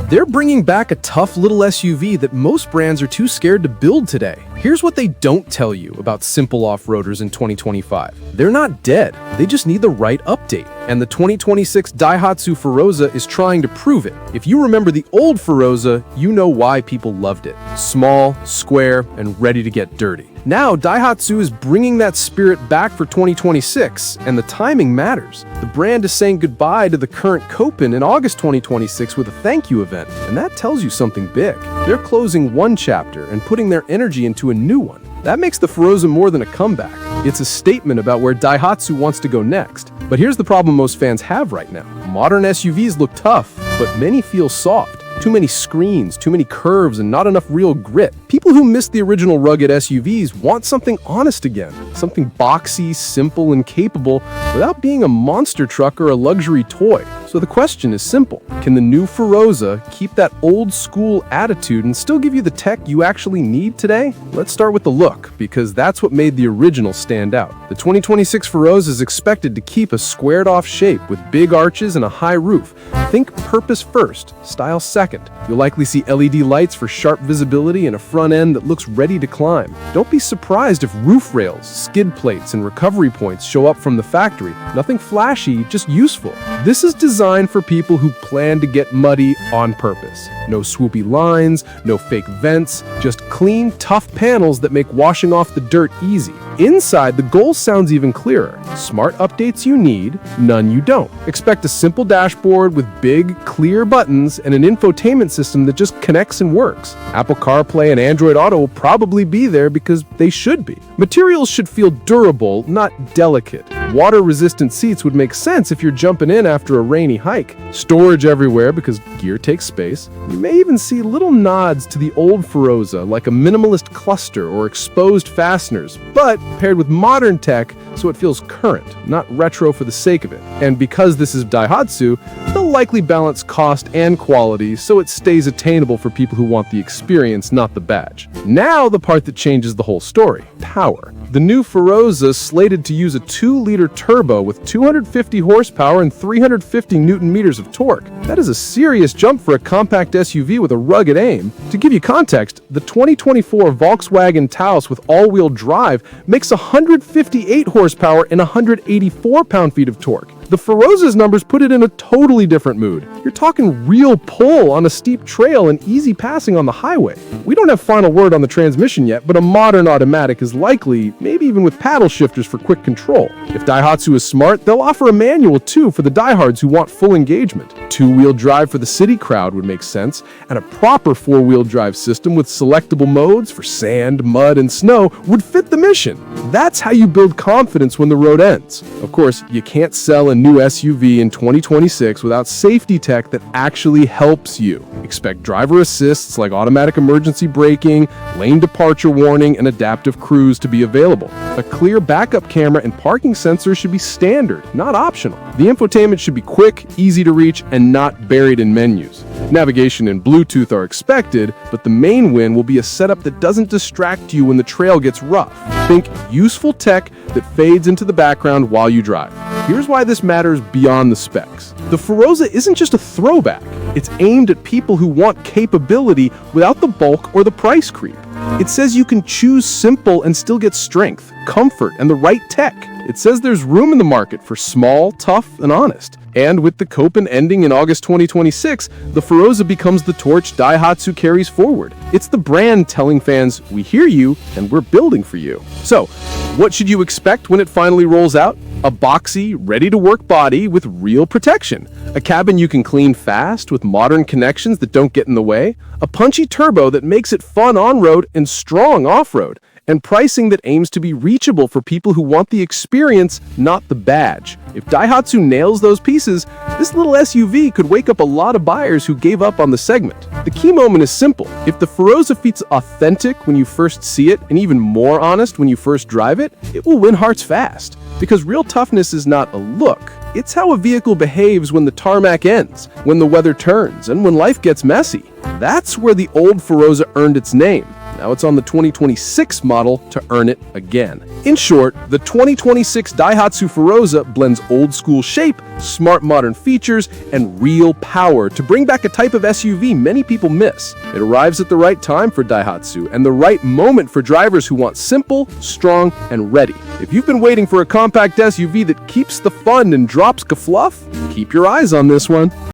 They're bringing back a tough little SUV that most brands are too scared to build today. Here's what they don't tell you about simple off-roaders in 2025. They're not dead, they just need the right update. And the 2026 Daihatsu Feroza is trying to prove it. If you remember the old Feroza, you know why people loved it. Small, square, and ready to get dirty. Now, Daihatsu is bringing that spirit back for 2026, and the timing matters. The brand is saying goodbye to the current Copen in August 2026 with a thank you event, and that tells you something big. They're closing one chapter and putting their energy into a new one. That makes the Feroza more than a comeback. It's a statement about where Daihatsu wants to go next. But here's the problem most fans have right now. Modern SUVs look tough, but many feel soft. Too many screens, too many curves, and not enough real grit. People who missed the original rugged SUVs want something honest again. Something boxy, simple, and capable without being a monster truck or a luxury toy. So the question is simple. Can the new Feroza keep that old school attitude and still give you the tech you actually need today? Let's start with the look, because that's what made the original stand out. The 2026 Feroza is expected to keep a squared off shape with big arches and a high roof. Think purpose first, style second. You'll likely see LED lights for sharp visibility and a front end that looks ready to climb. Don't be surprised if roof rails, skid plates, and recovery points show up from the factory. Nothing flashy, just useful. This is designed for people who plan to get muddy on purpose. No swoopy lines, no fake vents, just clean, tough panels that make washing off the dirt easy. Inside, the goal sounds even clearer. Smart updates you need, none you don't. Expect a simple dashboard with big, clear buttons and an infotainment system that just connects and works. Apple CarPlay and Android Auto will probably be there because they should be. Materials should feel durable, not delicate. Water-resistant seats would make sense if you're jumping in after a rainy hike. Storage everywhere because gear takes space. You may even see little nods to the old Feroza, like a minimalist cluster or exposed fasteners, but paired with modern tech so it feels current, not retro for the sake of it. And because this is Daihatsu, they'll likely balance cost and quality so it stays attainable for people who want the experience, not the badge. Now the part that changes the whole story: power. The new Feroza is slated to use a 2-liter turbo with 250 horsepower and 350 newton-meters of torque. That is a serious jump for a compact SUV with a rugged aim. To give you context, the 2024 Volkswagen Taos with all-wheel drive makes 158 horsepower and 184 pound-feet of torque. The Feroza's numbers put it in a totally different mood. You're talking real pull on a steep trail and easy passing on the highway. We don't have final word on the transmission yet, but a modern automatic is likely, maybe even with paddle shifters for quick control. If Daihatsu is smart, they'll offer a manual too for the diehards who want full engagement. 2-wheel drive for the city crowd would make sense, and a proper 4-wheel drive system with selectable modes for sand, mud, and snow would fit the mission. That's how you build confidence when the road ends. Of course, you can't sell a new SUV in 2026 without safety tech that actually helps you. Expect driver assists like automatic emergency braking, lane departure warning, and adaptive cruise to be available. A clear backup camera and parking sensors should be standard, not optional. The infotainment should be quick, easy to reach, and not buried in menus. Navigation and Bluetooth are expected, but the main win will be a setup that doesn't distract you when the trail gets rough. Think useful tech that fades into the background while you drive. Here's why this matters beyond the specs. The Feroza isn't just a throwback. It's aimed at people who want capability without the bulk or the price creep. It says you can choose simple and still get strength, comfort, and the right tech. It says there's room in the market for small, tough, and honest. And with the Copen ending in August 2026, the Feroza becomes the torch Daihatsu carries forward. It's the brand telling fans, we hear you, and we're building for you. So, what should you expect when it finally rolls out? A boxy, ready-to-work body with real protection. A cabin you can clean fast with modern connections that don't get in the way. A punchy turbo that makes it fun on-road and strong off-road. And pricing that aims to be reachable for people who want the experience, not the badge. If Daihatsu nails those pieces, this little SUV could wake up a lot of buyers who gave up on the segment. The key moment is simple. If the Feroza feels authentic when you first see it, and even more honest when you first drive it, it will win hearts fast. Because real toughness is not a look, it's how a vehicle behaves when the tarmac ends, when the weather turns, and when life gets messy. That's where the old Feroza earned its name. Now it's on the 2026 model to earn it again. In short, the 2026 Daihatsu Feroza blends old-school shape, smart modern features, and real power to bring back a type of SUV many people miss. It arrives at the right time for Daihatsu and the right moment for drivers who want simple, strong, and ready. If you've been waiting for a compact SUV that keeps the fun and drops fluff, keep your eyes on this one.